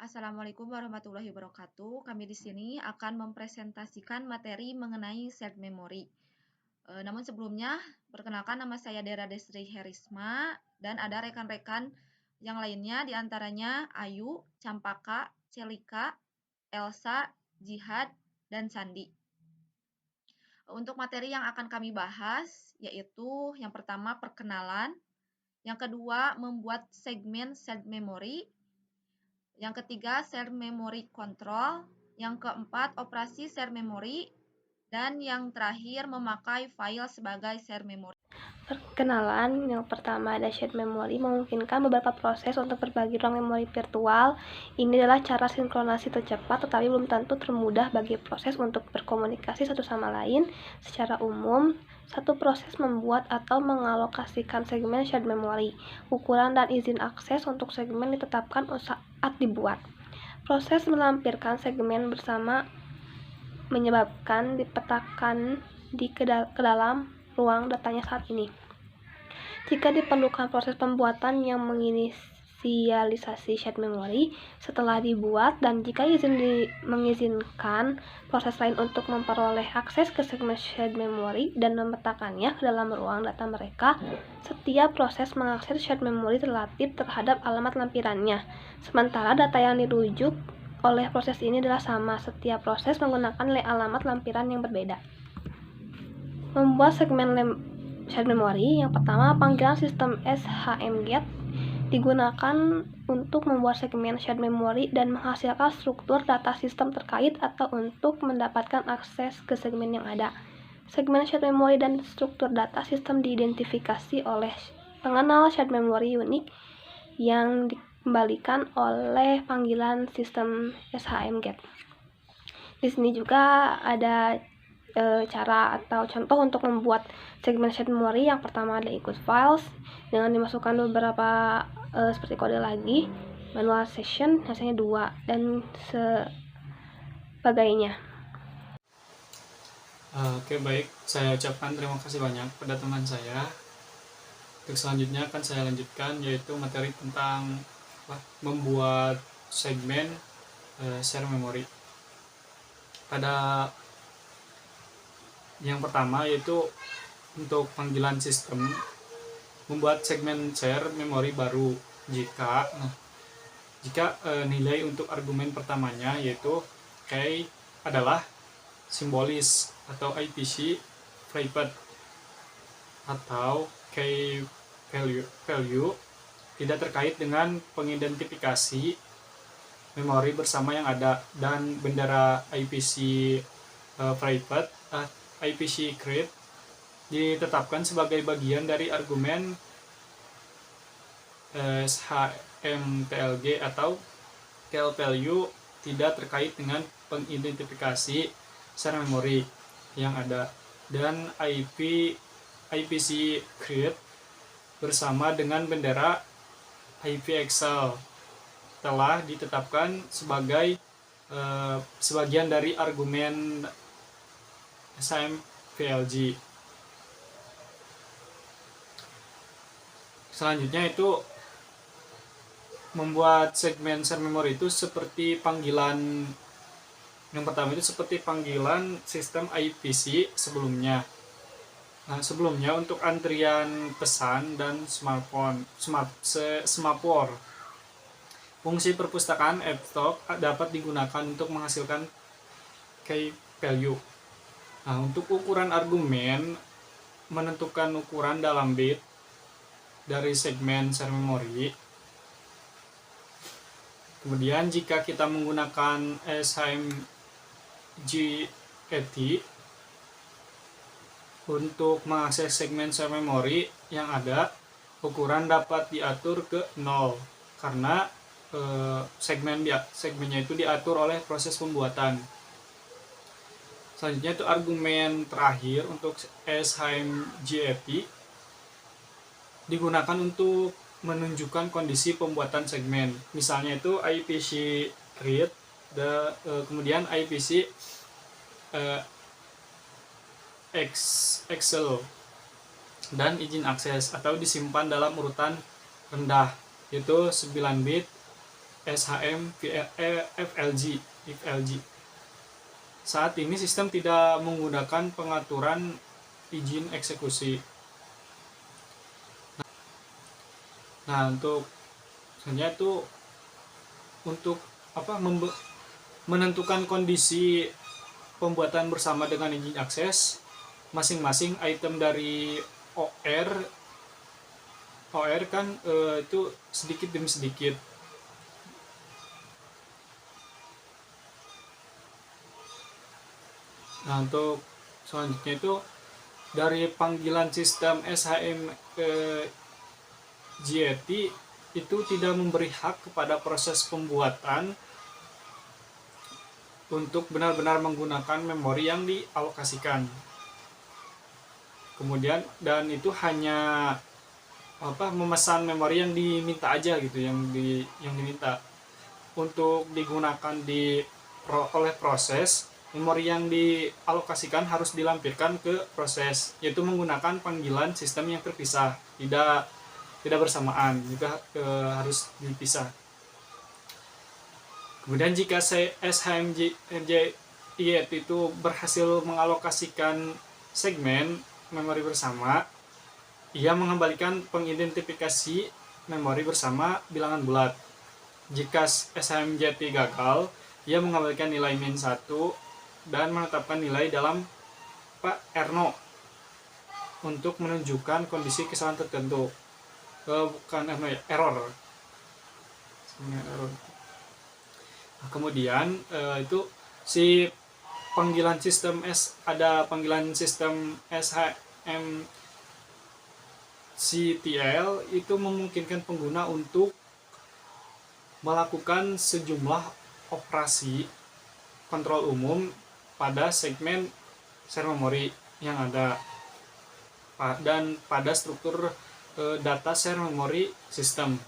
Assalamualaikum warahmatullahi wabarakatuh. Kami di sini akan mempresentasikan materi mengenai shared memory. Namun sebelumnya, perkenalkan nama saya Dera Desri Herisma dan ada rekan-rekan yang lainnya diantaranya Ayu, Campaka, Celika, Elsa, Jihad, dan Sandi. Untuk materi yang akan kami bahas yaitu yang pertama perkenalan, yang kedua membuat segmen shared memory, yang ketiga share memory control, yang keempat operasi share memory, dan yang terakhir memakai file sebagai share memory. Perkenalan, yang pertama ada shared memory memungkinkan beberapa proses untuk berbagi ruang memori virtual. Ini adalah cara sinkronasi tercepat tetapi belum tentu termudah bagi proses untuk berkomunikasi satu sama lain. Secara umum, satu proses membuat atau mengalokasikan segmen shared memory. Ukuran dan izin akses untuk segmen ditetapkan saat dibuat. Proses melampirkan segmen bersama menyebabkan dipetakan ke dalam ruang datanya saat ini. Jika diperlukan proses pembuatan yang menginisialisasi shared memory setelah dibuat, dan jika mengizinkan proses lain untuk memperoleh akses ke segmen shared memory dan memetakannya ke dalam ruang data mereka, setiap proses mengakses shared memory relatif terhadap alamat lampirannya. Sementara data yang dirujuk oleh proses ini adalah sama, setiap proses menggunakan alamat lampiran yang berbeda. Membuat segmen shared memory, yang pertama panggilan sistem SHM-GET digunakan untuk membuat segmen shared memory dan menghasilkan struktur data sistem terkait atau untuk mendapatkan akses ke segmen yang ada. Segmen shared memory dan struktur data sistem diidentifikasi oleh pengenal shared memory unik yang dikembalikan oleh panggilan sistem SHM-GET. Di sini juga ada cara atau contoh untuk membuat segmen shared memory. Yang pertama ada ikut files dengan dimasukkan beberapa seperti kode lagi, manual session hasilnya 2 dan sebagainya. Oke, baik, saya ucapkan terima kasih banyak pada teman saya. Untuk selanjutnya akan saya lanjutkan yaitu materi tentang membuat segmen share memory. Pada yang pertama yaitu untuk panggilan sistem membuat segmen share memory baru jika nilai untuk argumen pertamanya yaitu key adalah simbolis atau IPC private atau key value tidak terkait dengan pengidentifikasi memori bersama yang ada, dan bendera IPC private IPC create ditetapkan sebagai bagian dari argumen SHMTLG atau key value tidak terkait dengan pengidentifikasi share memory yang ada, dan IPC create bersama dengan bendera IP Excel telah ditetapkan sebagai sebagian dari argumen SHMVLG. Selanjutnya itu membuat segmen share memory itu seperti panggilan yang pertama itu seperti panggilan sistem IPC sebelumnya. Sebelumnya untuk antrian pesan dan semaphore. Fungsi perpustakaan f-stop dapat digunakan untuk menghasilkan key value. Untuk ukuran argumen menentukan ukuran dalam bit dari segmen share memory. Kemudian jika kita menggunakan SHMGET untuk mengakses segmen share memory yang ada, ukuran dapat diatur ke 0 karena segmennya itu diatur oleh proses pembuatan. Selanjutnya itu argumen terakhir untuk SHMGET digunakan untuk menunjukkan kondisi pembuatan segmen. Misalnya itu IPC create, kemudian IPC Excel dan izin akses atau disimpan dalam urutan rendah, yaitu 9 bit FLG. Saat ini sistem tidak menggunakan pengaturan izin eksekusi. Nah, untuk sebenarnya itu untuk menentukan kondisi pembuatan bersama dengan izin akses, masing-masing item dari OR kan itu sedikit demi sedikit. Nah, untuk selanjutnya itu dari panggilan sistem SHM JET itu tidak memberi hak kepada proses pembuatan untuk benar-benar menggunakan memori yang dialokasikan. Kemudian dan itu hanya memesan memori yang diminta aja gitu, yang diminta untuk digunakan oleh proses. Memori yang dialokasikan harus dilampirkan ke proses, yaitu menggunakan panggilan sistem yang terpisah, tidak bersamaan, juga harus dipisah. Kemudian jika SHM-JET itu berhasil mengalokasikan segmen memori bersama, ia mengembalikan pengidentifikasi memori bersama bilangan bulat. Jika SHM-JET gagal, ia mengembalikan nilai -1 dan menetapkan nilai dalam Erno untuk menunjukkan kondisi kesalahan tertentu. Bukan error. Nah, kemudian itu si panggilan sistem SHM CTL itu memungkinkan pengguna untuk melakukan sejumlah operasi kontrol umum pada segmen share memory yang ada dan pada struktur data share memory system.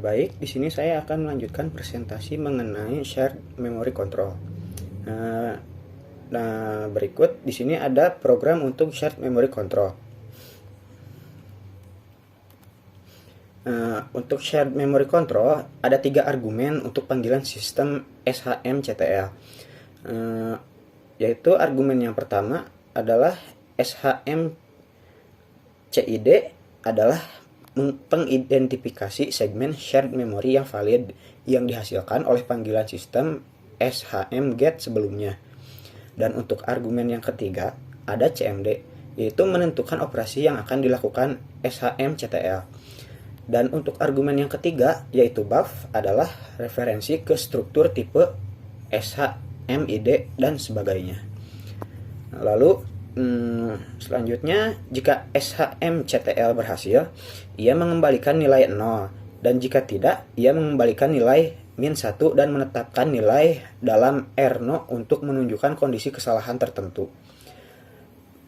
Baik, di sini saya akan melanjutkan presentasi mengenai shared memory control. Nah, berikut di sini ada program untuk shared memory control. Untuk shared memory control ada 3 argumen untuk panggilan sistem SHM-CTL, yaitu argumen yang pertama adalah SHM-CID adalah pengidentifikasi segmen shared memory yang valid yang dihasilkan oleh panggilan sistem SHM-GET sebelumnya. Dan untuk argumen yang ketiga ada CMD, yaitu menentukan operasi yang akan dilakukan SHM-CTL. Dan untuk argumen yang ketiga, yaitu buff, adalah referensi ke struktur tipe SHMID dan sebagainya. Lalu, selanjutnya, jika SHM-CTL berhasil, ia mengembalikan nilai 0. Dan jika tidak, ia mengembalikan nilai -1 dan menetapkan nilai dalam Erno untuk menunjukkan kondisi kesalahan tertentu.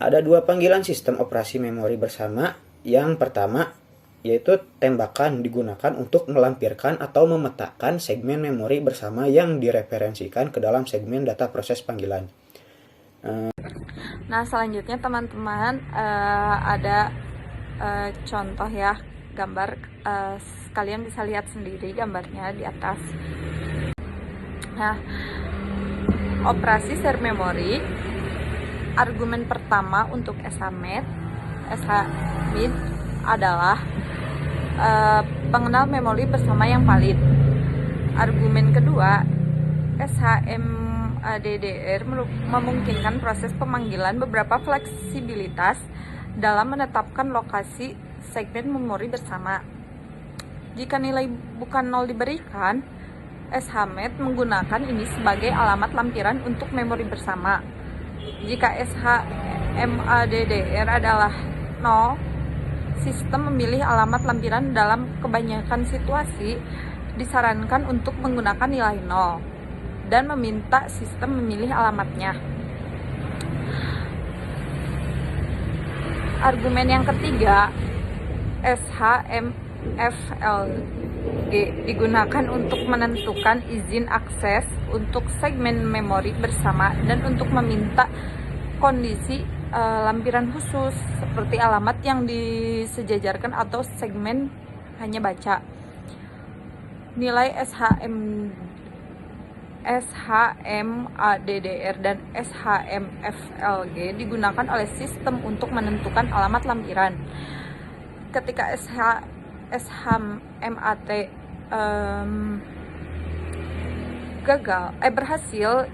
Ada 2 panggilan sistem operasi memori bersama. Yang pertama, yaitu tembakan digunakan untuk melampirkan atau memetakan segmen memori bersama yang direferensikan ke dalam segmen data proses panggilan. Nah, selanjutnya teman-teman ada contoh ya, gambar. Kalian bisa lihat sendiri gambarnya di atas. Nah, operasi share memory, argumen pertama untuk SHMID adalah pengenal memori bersama yang valid. Argumen kedua, SHM-DDR memungkinkan proses pemanggilan beberapa fleksibilitas dalam menetapkan lokasi segmen memori bersama. Jika nilai bukan 0 diberikan, SHMID menggunakan ini sebagai alamat lampiran untuk memori bersama. Jika SHM-DDR adalah 0, sistem memilih alamat lampiran. Dalam kebanyakan situasi disarankan untuk menggunakan nilai 0 dan meminta sistem memilih alamatnya. Argumen yang ketiga, SHM-FLG digunakan untuk menentukan izin akses untuk segmen memori bersama dan untuk meminta kondisi lampiran khusus seperti alamat yang disejajarkan atau segmen hanya baca. Nilai SHMADDR dan SHMFLG digunakan oleh sistem untuk menentukan alamat lampiran. Ketika SHMAT berhasil,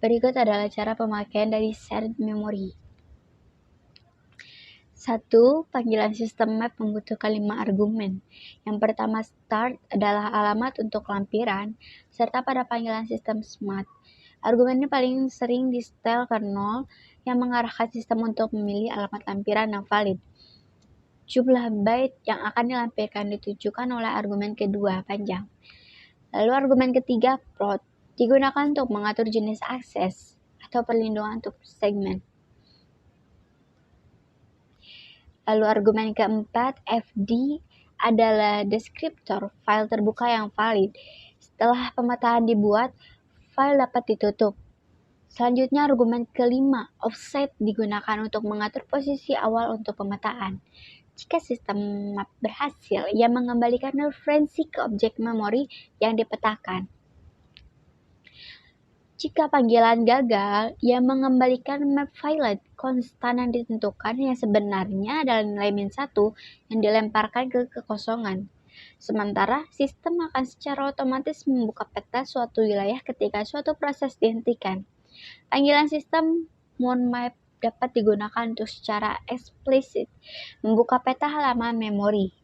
Berikut adalah cara pemakaian dari shared memory. 1. Panggilan sistem map membutuhkan 5 argumen. Yang pertama, start adalah alamat untuk lampiran, serta pada panggilan sistem smart. Argumen ini paling sering di setel ke 0 yang mengarahkan sistem untuk memilih alamat lampiran yang valid. Jumlah byte yang akan dilampirkan ditujukan oleh argumen kedua, panjang. Lalu argumen ketiga, float, digunakan untuk mengatur jenis akses atau perlindungan untuk segmen. Lalu argumen keempat, FD, adalah deskriptor file terbuka yang valid. Setelah pemetaan dibuat, file dapat ditutup. Selanjutnya argumen kelima, offset, digunakan untuk mengatur posisi awal untuk pemetaan. Jika sistem map berhasil, ia mengembalikan referensi ke objek memori yang dipetakan. Jika panggilan gagal, ia mengembalikan map valid konstan yang ditentukan yang sebenarnya adalah nilai -1 yang dilemparkan ke kekosongan. Sementara, sistem akan secara otomatis membuka peta suatu wilayah ketika suatu proses dihentikan. Panggilan sistem moonmap dapat digunakan untuk secara eksplisit membuka peta halaman memori.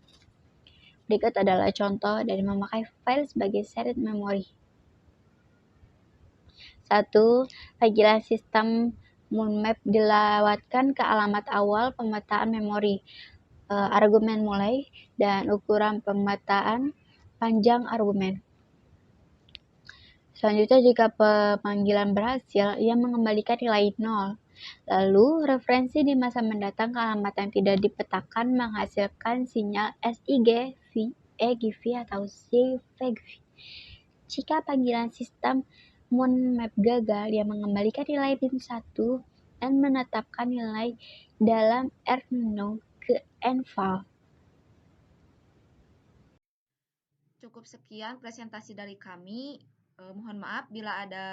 Berikut adalah contoh dari memakai file sebagai shared memory. 1. Panggilan sistem moonmap dilewatkan ke alamat awal pemetaan memori, argumen mulai, dan ukuran pemetaan panjang argumen. Selanjutnya, jika pemanggilan berhasil, ia mengembalikan nilai 0. Lalu, referensi di masa mendatang ke alamat yang tidak dipetakan menghasilkan sinyal SIG, EGV, atau ZVG. Jika panggilan sistem moonmap gagal, ia mengembalikan nilai -1 dan menetapkan nilai dalam R0 ke nval. Cukup sekian presentasi dari kami. Mohon maaf bila ada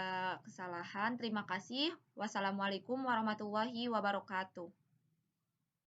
kesalahan. Terima kasih. Wassalamualaikum warahmatullahi wabarakatuh.